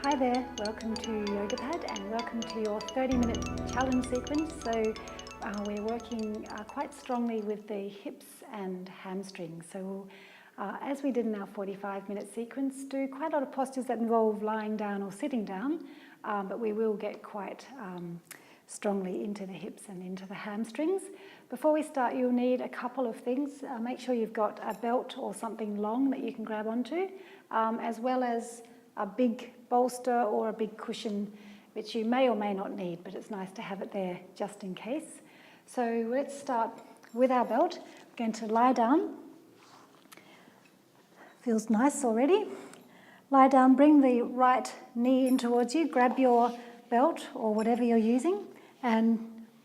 Hi there, welcome to Yoga Pad and welcome to your 30-minute challenge sequence. So we're working quite strongly with the hips and hamstrings. So as we did in our 45-minute sequence, do quite a lot of postures that involve lying down or sitting down, but we will get quite strongly into the hips and into the hamstrings. Before we start, you'll need a couple of things. Make sure you've got a belt or something long that you can grab onto, as well as a big bolster or a big cushion, which you may or may not need, but it's nice to have it there just in case. So let's start with our belt. We're going to lie down. Feels nice already. Lie down, bring the right knee in towards you, grab your belt or whatever you're using and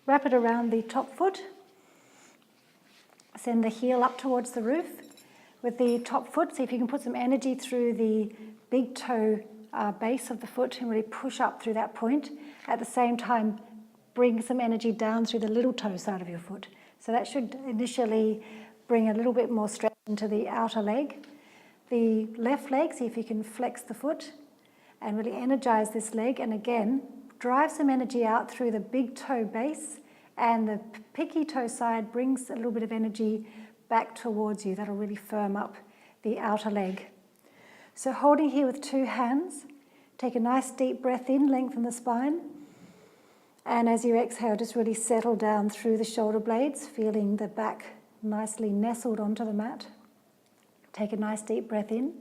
wrap it around the top foot. Send the heel up towards the roof. With the top foot, see if you can put some energy through the big toe base of the foot and really push up through that point. At the same time, bring some energy down through the little toe side of your foot. So that should initially bring a little bit more stretch into the outer leg. The left leg, see if you can flex the foot and really energize this leg. And again, drive some energy out through the big toe base, and the pinky toe side brings a little bit of energy back towards you. That'll really firm up the outer leg. So holding here with two hands, take a nice deep breath in, lengthen the spine. And as you exhale, just really settle down through the shoulder blades, feeling the back nicely nestled onto the mat. Take a nice deep breath in.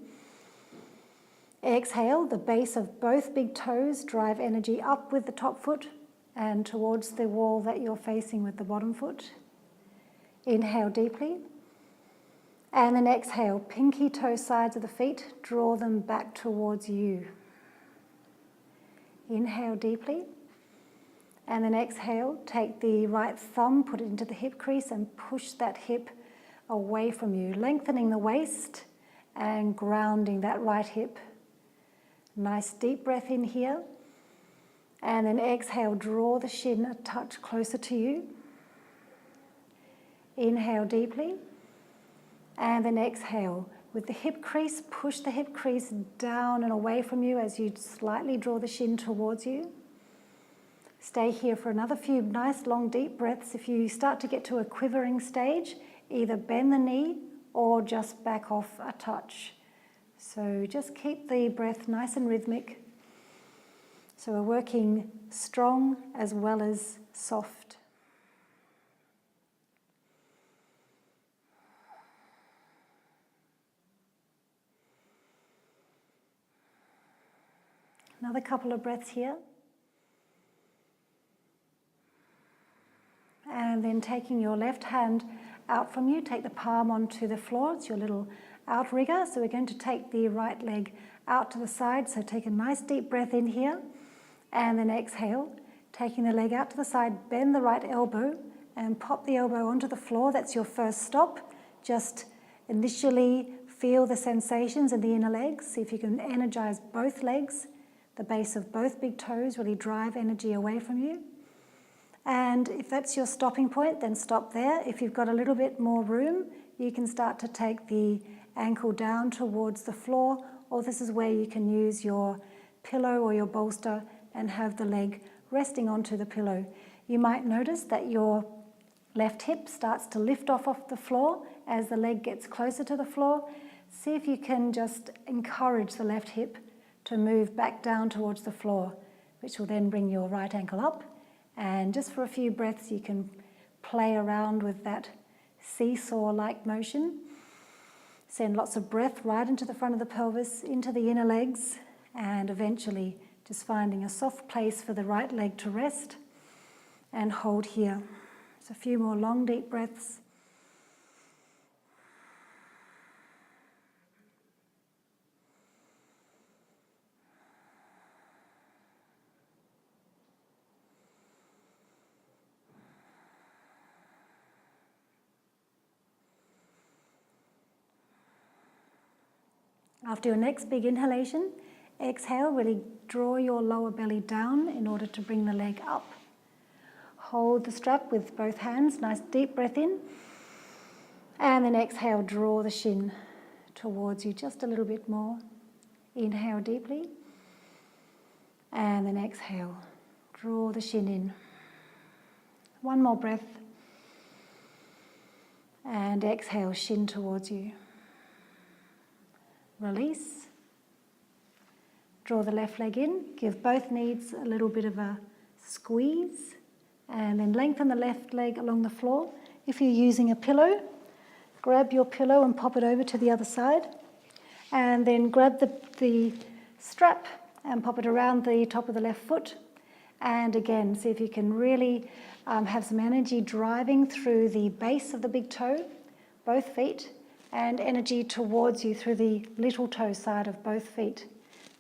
Exhale, the base of both big toes, drive energy up with the top foot and towards the wall that you're facing with the bottom foot. Inhale deeply. And then exhale, pinky toe sides of the feet, draw them back towards you. Inhale deeply. And then exhale, take the right thumb, put it into the hip crease and push that hip away from you, lengthening the waist and grounding that right hip. Nice deep breath in here. And then exhale, draw the shin a touch closer to you. Inhale deeply. And then exhale. With the hip crease, push the hip crease down and away from you as you slightly draw the shin towards you. Stay here for another few nice long deep breaths. If you start to get to a quivering stage, either bend the knee or just back off a touch. So just keep the breath nice and rhythmic. So we're working strong as well as soft. Another couple of breaths here. And then taking your left hand out from you, take the palm onto the floor. It's your little outrigger. So we're going to take the right leg out to the side. So take a nice deep breath in here. And then exhale, taking the leg out to the side, bend the right elbow and pop the elbow onto the floor. That's your first stop. Just initially feel the sensations in the inner legs. See if you can energize both legs. The base of both big toes, really drive energy away from you. And if that's your stopping point, then stop there. If you've got a little bit more room, you can start to take the ankle down towards the floor, or this is where you can use your pillow or your bolster and have the leg resting onto the pillow. You might notice that your left hip starts to lift off the floor as the leg gets closer to the floor. See if you can just encourage the left hip to move back down towards the floor, which will then bring your right ankle up. And just for a few breaths, you can play around with that seesaw-like motion. Send lots of breath right into the front of the pelvis, into the inner legs, and eventually just finding a soft place for the right leg to rest and hold here. So a few more long, deep breaths. After your next big inhalation, exhale, really draw your lower belly down in order to bring the leg up. Hold the strap with both hands, nice deep breath in. And then exhale, draw the shin towards you just a little bit more. Inhale deeply. And then exhale, draw the shin in. One more breath. And exhale, shin towards you. Release. Draw the left leg in, give both knees a little bit of a squeeze, and then lengthen the left leg along the floor. If you're using a pillow, grab your pillow and pop it over to the other side, and then grab the strap and pop it around the top of the left foot. And again, see if you can really have some energy driving through the base of the big toe, both feet, and energy towards you through the little toe side of both feet.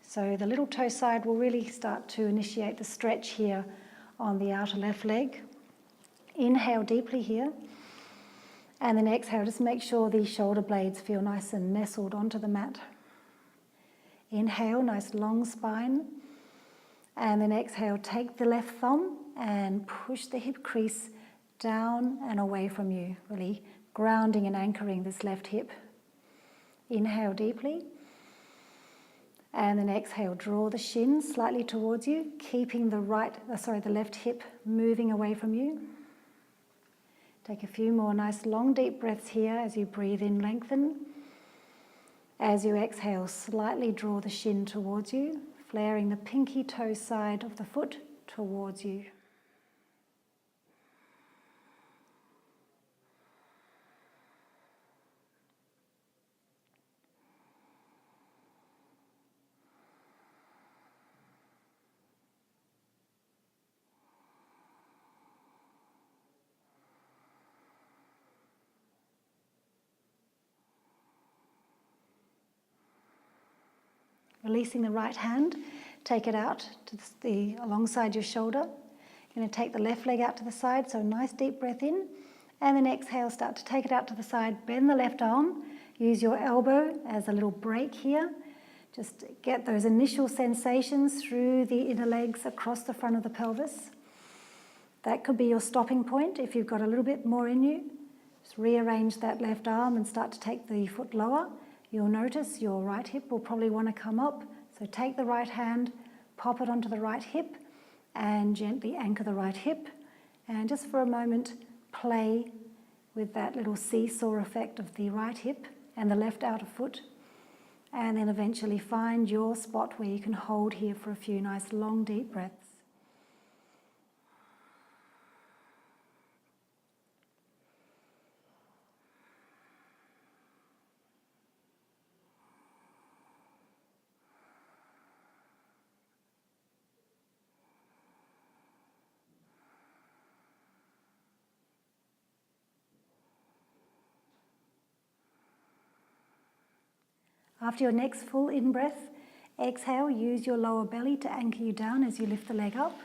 So the little toe side will really start to initiate the stretch here on the outer left leg. Inhale deeply here. And then exhale, just make sure the shoulder blades feel nice and nestled onto the mat. Inhale, nice long spine. And then exhale, take the left thumb and push the hip crease down and away from you, really grounding and anchoring this left hip. Inhale deeply. And then exhale, draw the shin slightly towards you, keeping the left hip moving away from you. Take a few more nice long deep breaths here as you breathe in, lengthen. As you exhale, slightly draw the shin towards you, flaring the pinky toe side of the foot towards you. Releasing the right hand, take it out to alongside your shoulder. You're going to take the left leg out to the side, so nice deep breath in. And then exhale, start to take it out to the side, bend the left arm, use your elbow as a little break here. Just get those initial sensations through the inner legs across the front of the pelvis. That could be your stopping point if you've got a little bit more in you. Just rearrange that left arm and start to take the foot lower. You'll notice your right hip will probably want to come up. So take the right hand, pop it onto the right hip, and gently anchor the right hip. And just for a moment, play with that little seesaw effect of the right hip and the left outer foot. And then eventually find your spot where you can hold here for a few nice long deep breaths. After your next full in-breath, exhale, use your lower belly to anchor you down as you lift the leg up.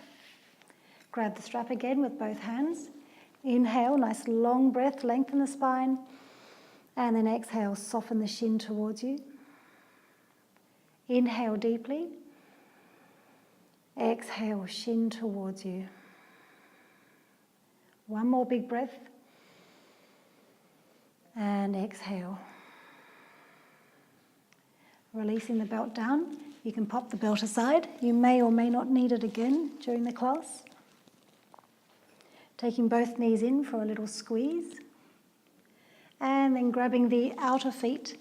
Grab the strap again with both hands. Inhale, nice long breath, lengthen the spine. And then exhale, soften the shin towards you. Inhale deeply. Exhale, shin towards you. One more big breath. And exhale. Releasing the belt down. You can pop the belt aside. You may or may not need it again during the class. Taking both knees in for a little squeeze. And then grabbing the outer feet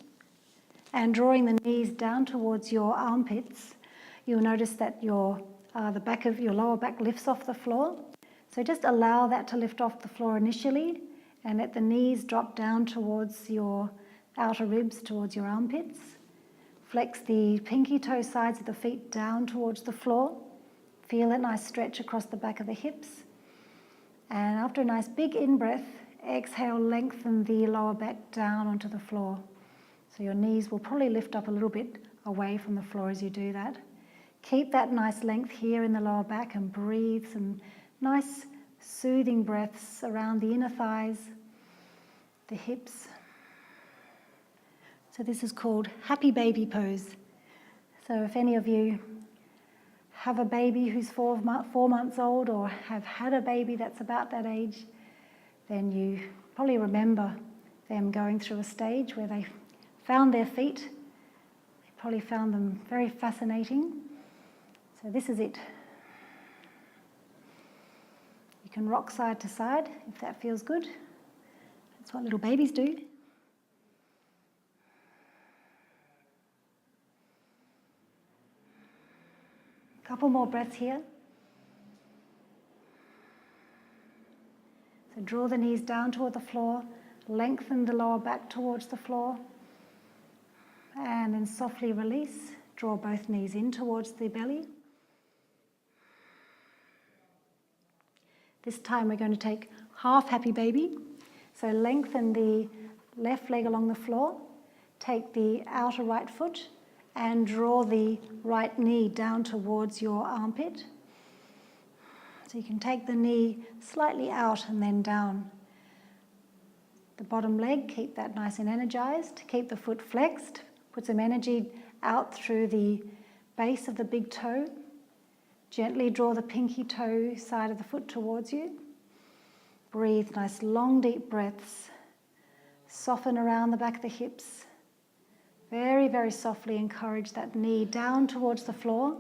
and drawing the knees down towards your armpits. You'll notice that the back of your lower back lifts off the floor. So just allow that to lift off the floor initially and let the knees drop down towards your outer ribs, towards your armpits. Flex the pinky toe sides of the feet down towards the floor. Feel that nice stretch across the back of the hips. And after a nice big in-breath, exhale, lengthen the lower back down onto the floor. So your knees will probably lift up a little bit away from the floor as you do that. Keep that nice length here in the lower back and breathe some nice soothing breaths around the inner thighs, the hips. So this is called happy baby pose. So if any of you have a baby who's 4 months old or have had a baby that's about that age, then you probably remember them going through a stage where they found their feet. They probably found them very fascinating. So So this is it. You can rock side to side if that feels good. That's what little babies do. A couple more breaths here. So draw the knees down toward the floor, lengthen the lower back towards the floor, and then softly release. Draw both knees in towards the belly. This time we're going to take half happy baby. So lengthen the left leg along the floor, take the outer right foot and draw the right knee down towards your armpit. So you can take the knee slightly out and then down. The bottom leg, keep that nice and energized. Keep the foot flexed. Put some energy out through the base of the big toe. Gently draw the pinky toe side of the foot towards you. Breathe nice long deep breaths. Soften around the back of the hips. Very, very softly encourage that knee down towards the floor.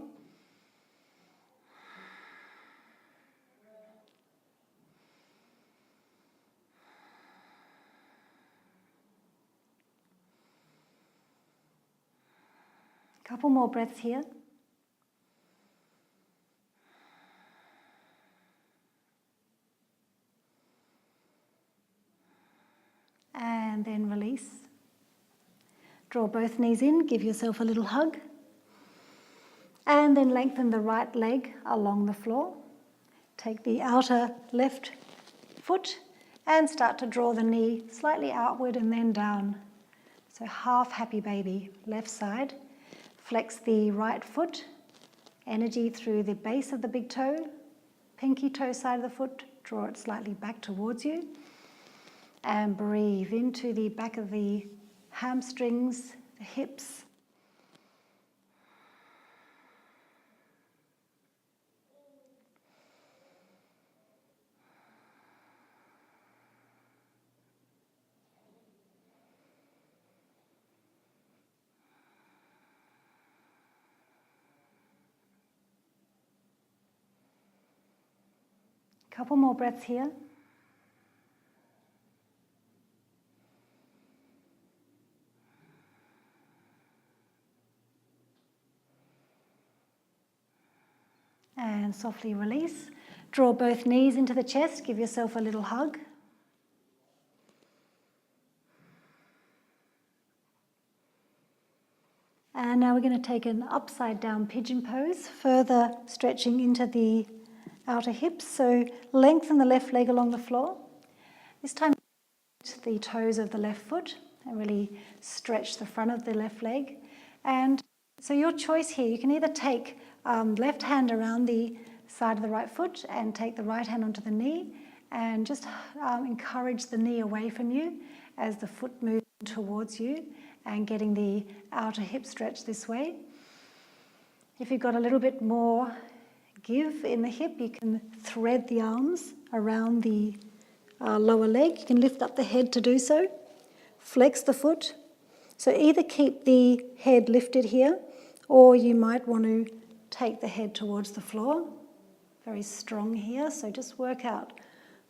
A couple more breaths here. And then release. Draw both knees in, give yourself a little hug. And then lengthen the right leg along the floor. Take the outer left foot and start to draw the knee slightly outward and then down. So half happy baby, left side. Flex the right foot, energy through the base of the big toe, pinky toe side of the foot, draw it slightly back towards you. And breathe into the back of the hamstrings, the hips. Couple more breaths here. And softly release. Draw both knees into the chest. Give yourself a little hug. And now we're going to take an upside down pigeon pose, further stretching into the outer hips. So lengthen the left leg along the floor. This time the toes of the left foot and really stretch the front of the left leg. And so your choice here, you can either take left hand around the side of the right foot and take the right hand onto the knee and just encourage the knee away from you as the foot moves towards you and getting the outer hip stretch this way. If you've got a little bit more give in the hip, you can thread the arms around the lower leg. You can lift up the head to do so. Flex the foot. So either keep the head lifted here, or you might want to take the head towards the floor. Very strong here, so just work out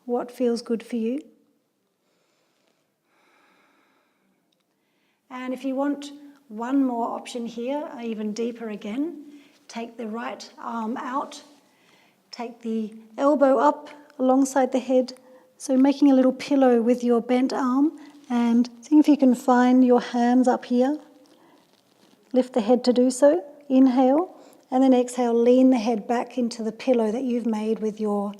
what feels good for you. And if you want one more option here, even deeper again, take the right arm out, take the elbow up alongside the head, so making a little pillow with your bent arm, and see if you can find your hands up here. Lift the head to do so, inhale, and then exhale, lean the head back into the pillow that you've made with your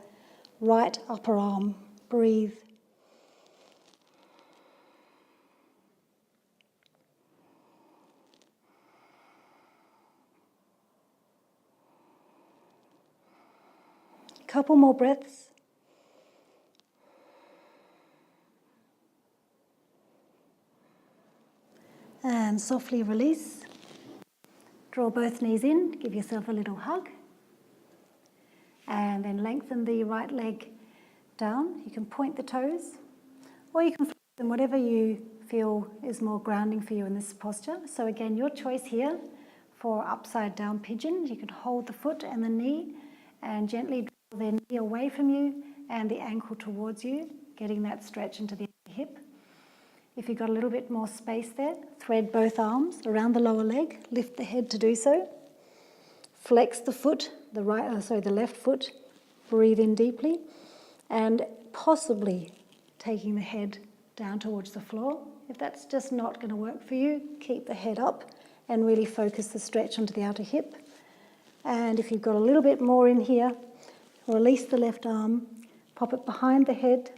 right upper arm. Breathe. Couple more breaths. And softly release. Draw both knees in, give yourself a little hug. And then lengthen the right leg down. You can point the toes, or you can flex them, whatever you feel is more grounding for you in this posture. So again, your choice here. for upside down pigeon. You can hold the foot and the knee and gently draw the knee away from you and the ankle towards you, getting that stretch into the hip. If you've got a little bit more space there, thread both arms around the lower leg, lift the head to do so. Flex the foot, the left foot, breathe in deeply, and possibly taking the head down towards the floor. If that's just not going to work for you, keep the head up and really focus the stretch onto the outer hip. And if you've got a little bit more in here, release the left arm, pop it behind the head,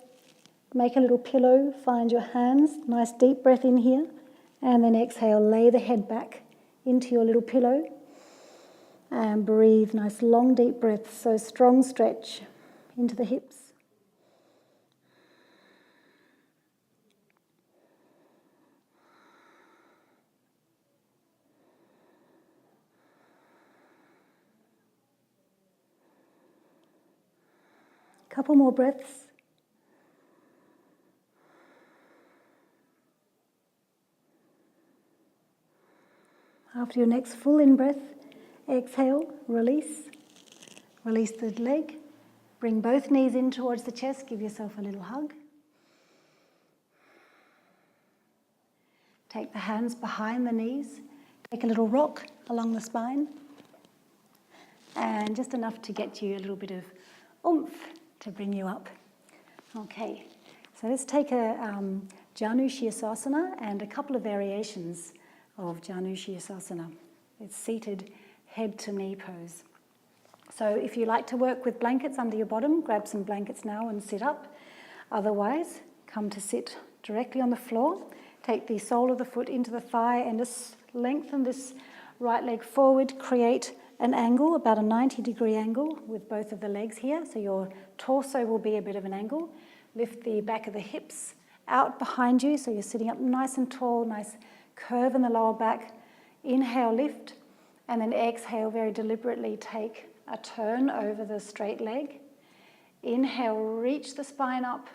make a little pillow, find your hands, nice deep breath in here, and then exhale, lay the head back into your little pillow, and breathe, nice long deep breaths, so strong stretch into the hips. Couple more breaths. After your next full in-breath, exhale, release. Release the leg. Bring both knees in towards the chest. Give yourself a little hug. Take the hands behind the knees. Take a little rock along the spine. And just enough to get you a little bit of oomph to bring you up. Okay, so let's take a Janu Shirsasana and a couple of variations of Janu Shirsasana. It's seated head to knee pose. So if you like to work with blankets under your bottom, grab some blankets now and sit up. Otherwise, come to sit directly on the floor. Take the sole of the foot into the thigh and just lengthen this right leg forward. Create an angle, about a 90-degree angle with both of the legs here. So your torso will be a bit of an angle. Lift the back of the hips out behind you. So you're sitting up nice and tall, nice curve in the lower back. Inhale, lift. And then exhale, very deliberately take a turn over the straight leg. Inhale, reach the spine up.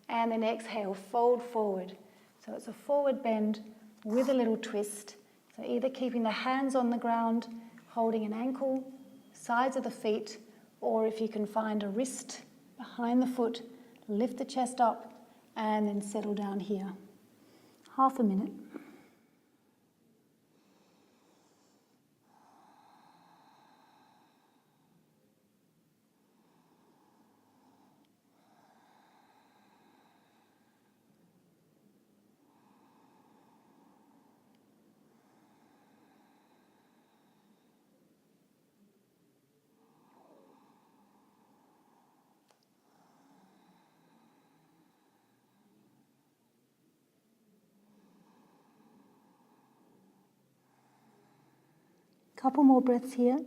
And then exhale, fold forward. So it's a forward bend with a little twist. So either keeping the hands on the ground, holding an ankle, sides of the feet, or if you can find a wrist behind the foot, lift the chest up and then settle down here. Half a minute. Couple more breaths here.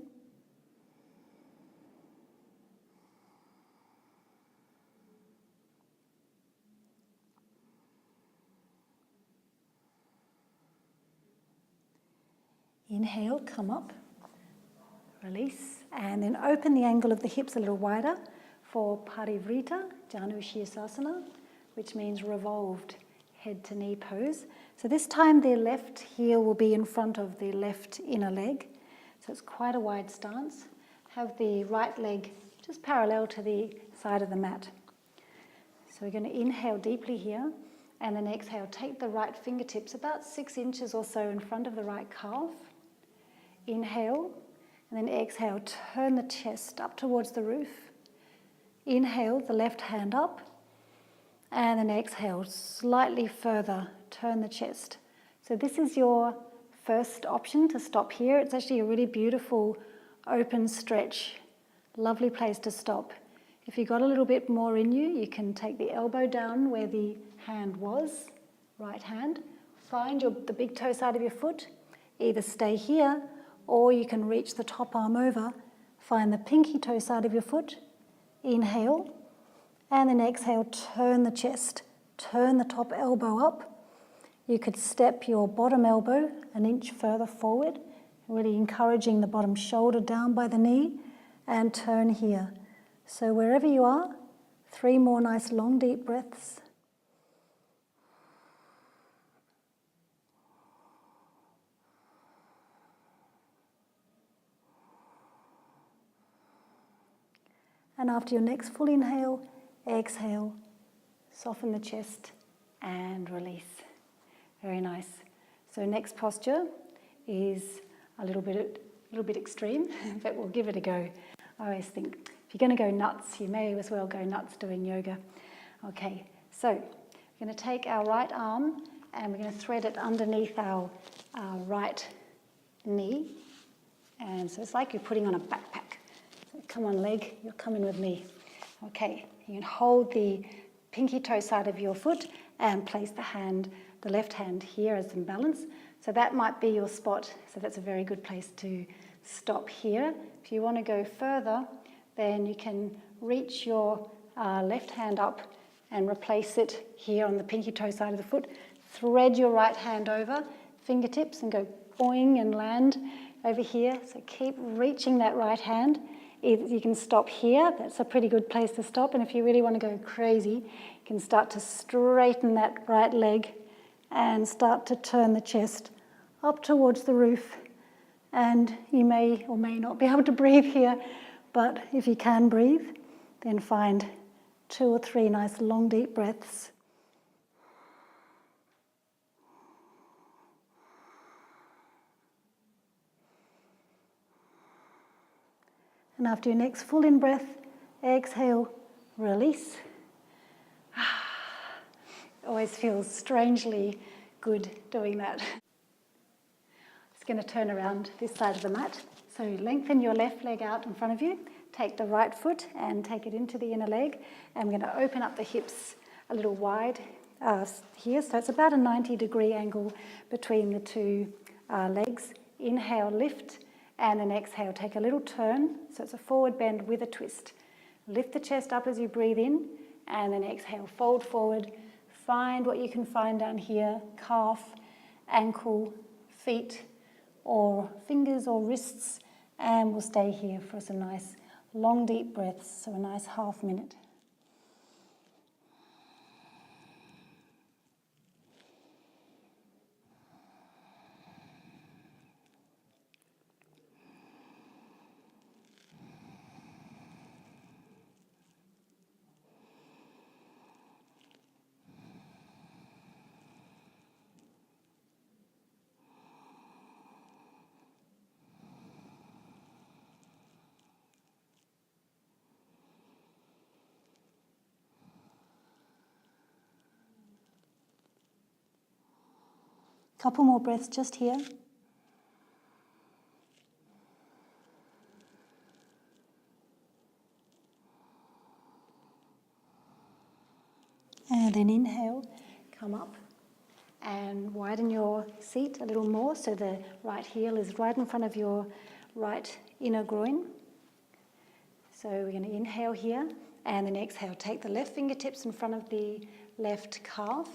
Inhale, come up, release, and then open the angle of the hips a little wider for parivrtta, Janu Shirsasana, which means revolved head to knee pose. So this time the left heel will be in front of the left inner leg. So it's quite a wide stance. Have the right leg just parallel to the side of the mat. So we're going to inhale deeply here and then exhale. Take the right fingertips about 6 inches or so in front of the right calf. Inhale and then exhale. Turn the chest up towards the roof. Inhale, the left hand up. And then exhale, slightly further. Turn the chest. So this is your first option to stop here. It's actually a really beautiful open stretch. Lovely place to stop. If you've got a little bit more in you, you can take the elbow down where the hand was, right hand. Find the big toe side of your foot. Either stay here or you can reach the top arm over. Find the pinky toe side of your foot. Inhale and then exhale, turn the chest. Turn the top elbow up. You could step your bottom elbow an inch further forward, really encouraging the bottom shoulder down by the knee, and turn here. So wherever you are, 3 more nice long deep breaths. And after your next full inhale, exhale, soften the chest and release. Very nice. So next posture is a little bit extreme, but we'll give it a go. I always think if you're going to go nuts, you may as well go nuts doing yoga. Okay, so we're going to take our right arm and we're going to thread it underneath our right knee. And so it's like you're putting on a backpack. So come on, leg, you're coming with me. Okay, you can hold the pinky toe side of your foot and place the left hand here as some balance. So that might be your spot. So that's a very good place to stop here. If you want to go further, then you can reach your left hand up and replace it here on the pinky toe side of the foot. Thread your right hand over, fingertips, and go boing and land over here. So keep reaching that right hand. You can stop here. That's a pretty good place to stop. And if you really want to go crazy, you can start to straighten that right leg and start to turn the chest up towards the roof. And you may or may not be able to breathe here, but if you can breathe, then find 2 or 3 nice long deep breaths. And after your next full in breath, exhale, release. Always feels strangely good doing that. Just going to turn around this side of the mat. So lengthen your left leg out in front of you. Take the right foot and take it into the inner leg. And we're going to open up the hips a little wide here. So it's about a 90-degree angle between the two legs. Inhale, lift. And then exhale, take a little turn. So it's a forward bend with a twist. Lift the chest up as you breathe in. And then exhale, fold forward. Find what you can find down here. Calf, ankle, feet, or fingers or wrists. And we'll stay here for some nice long deep breaths. So a nice half minute. Couple more breaths just here. And then inhale, come up and widen your seat a little more so the right heel is right in front of your right inner groin. So we're going to inhale here and then exhale. Take the left fingertips in front of the left calf.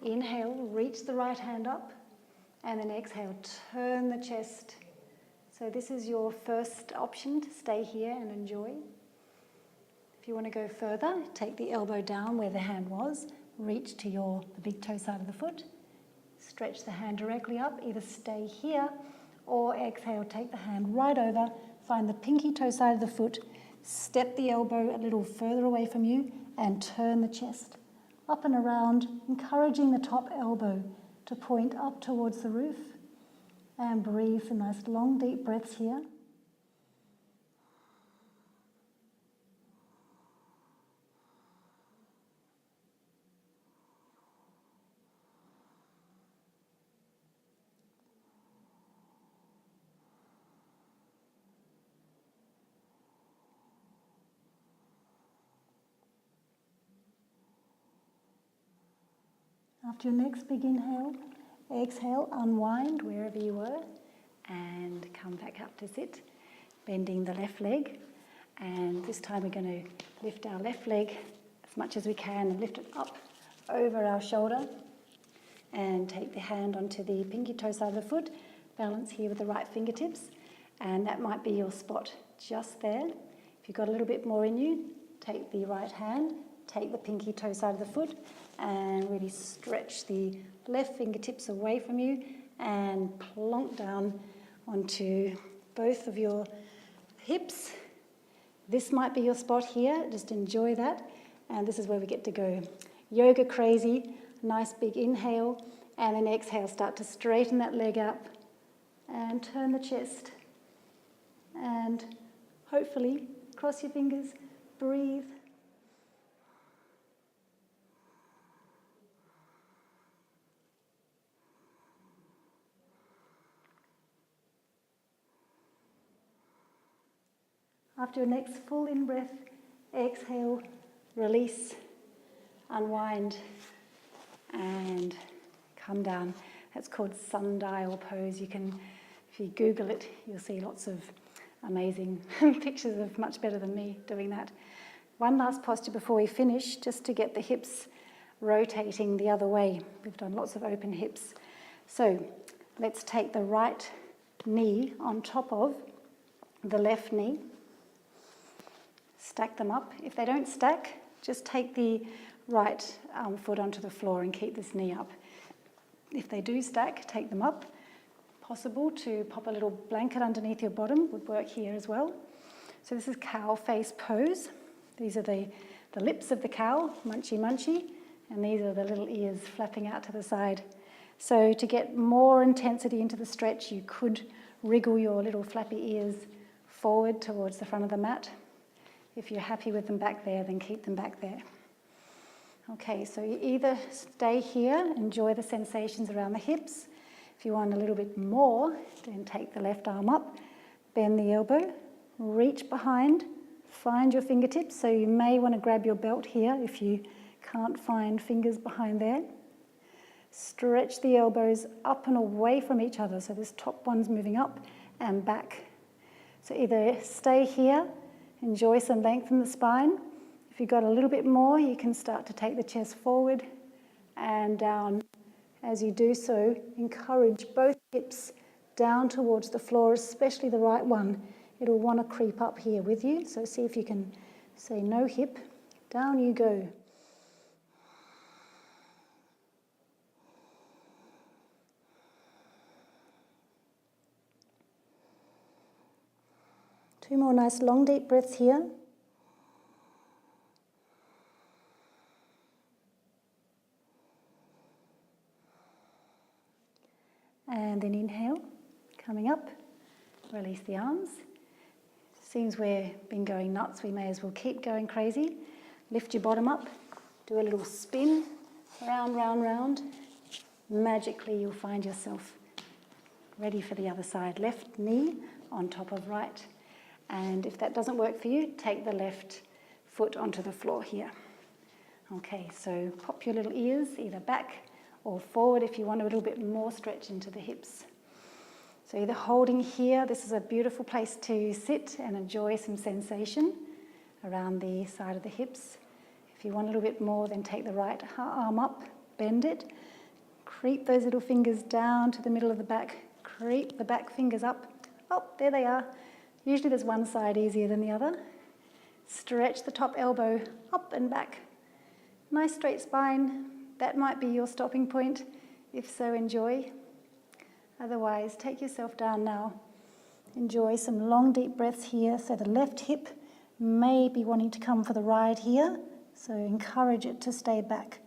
Inhale, reach the right hand up, and then exhale, turn the chest. So this is your first option to stay here and enjoy. If you want to go further, take the elbow down where the hand was, reach to the big toe side of the foot, stretch the hand directly up, either stay here or exhale, take the hand right over, find the pinky toe side of the foot, step the elbow a little further away from you and turn the chest. Up and around, encouraging the top elbow to point up towards the roof. And breathe some nice long deep breaths here. After your next big inhale, exhale, unwind wherever you were and come back up to sit, bending the left leg. And this time we're going to lift our left leg as much as we can and lift it up over our shoulder and take the hand onto the pinky toe side of the foot, balance here with the right fingertips, and that might be your spot just there. If you've got a little bit more in you, take the right hand, take the pinky toe side of the foot and really stretch the left fingertips away from you and plonk down onto both of your hips This might be your spot here, just enjoy that. And this is where we get to go yoga crazy. Nice big inhale, and then exhale, start to straighten that leg up and turn the chest. And hopefully, cross your fingers, breathe. After your next full in-breath, exhale, release, unwind, and come down. That's called sundial pose. You can, if you Google it, you'll see lots of amazing pictures of much better than me doing that. One last posture before we finish, just to get the hips rotating the other way. We've done lots of open hips. So let's take the right knee on top of the left knee. Stack them up. If they don't stack, just take the right foot onto the floor and keep this knee up. If they do stack, take them up. Possible to pop a little blanket underneath your bottom would work here as well. So this is cow face pose. These are the lips of the cow, munchy munchy, and these are the little ears flapping out to the side. So to get more intensity into the stretch, you could wriggle your little flappy ears forward towards the front of the mat. If you're happy with them back there, then keep them back there. Okay, so you either stay here, enjoy the sensations around the hips. If you want a little bit more, then take the left arm up, bend the elbow, reach behind, find your fingertips. So you may want to grab your belt here if you can't find fingers behind there. Stretch the elbows up and away from each other. So this top one's moving up and back. So either stay here, enjoy some length in the spine. If you've got a little bit more, you can start to take the chest forward and down. As you do so, encourage both hips down towards the floor, especially the right one. It'll want to creep up here with you. So see if you can say no hip. Down you go. Two more nice long deep breaths here. And then inhale, coming up, release the arms. Seems we've been going nuts, we may as well keep going crazy. Lift your bottom up, do a little spin, round, round, round. Magically you'll find yourself ready for the other side. Left knee on top of right. And if that doesn't work for you, take the left foot onto the floor here. Okay, so pop your little ears either back or forward if you want a little bit more stretch into the hips. So either holding here, this is a beautiful place to sit and enjoy some sensation around the side of the hips. If you want a little bit more, then take the right arm up, bend it, creep those little fingers down to the middle of the back, creep the back fingers up. Oh, there they are. Usually there's one side easier than the other. Stretch the top elbow up and back. Nice straight spine. That might be your stopping point. If so, enjoy. Otherwise, take yourself down now. Enjoy some long, deep breaths here. So the left hip may be wanting to come for the ride here. So encourage it to stay back,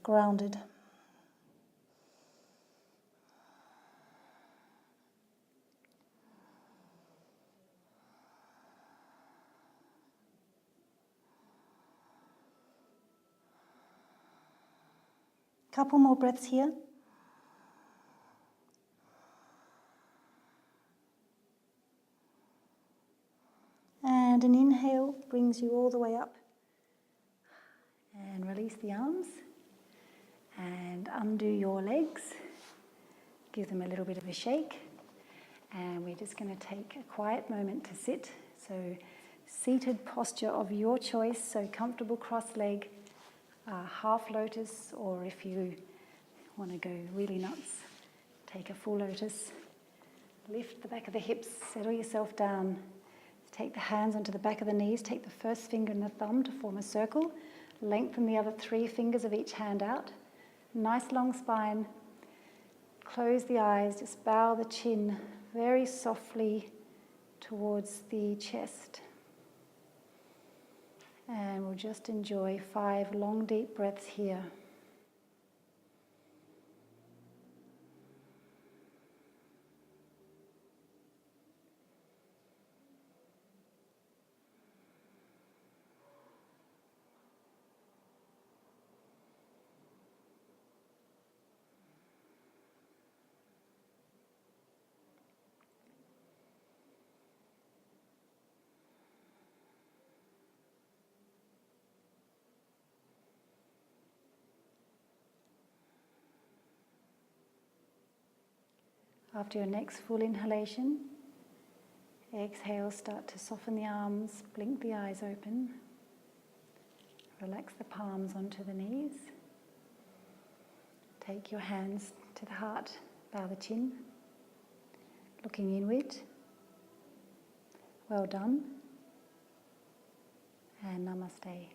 grounded. Couple more breaths here. And an inhale brings you all the way up. And release the arms. And undo your legs. Give them a little bit of a shake. And we're just going to take a quiet moment to sit. So seated posture of your choice. So comfortable cross leg. Half lotus, or if you want to go really nuts, take a full lotus. Lift the back of the hips, settle yourself down. Take the hands onto the back of the knees, take the first finger and the thumb to form a circle. Lengthen the other 3 fingers of each hand out. Nice long spine. Close the eyes, just bow the chin very softly towards the chest. And we'll just enjoy 5 long deep breaths here. After your next full inhalation, exhale, start to soften the arms, blink the eyes open. Relax the palms onto the knees. Take your hands to the heart, bow the chin, looking inward. Well done, and namaste.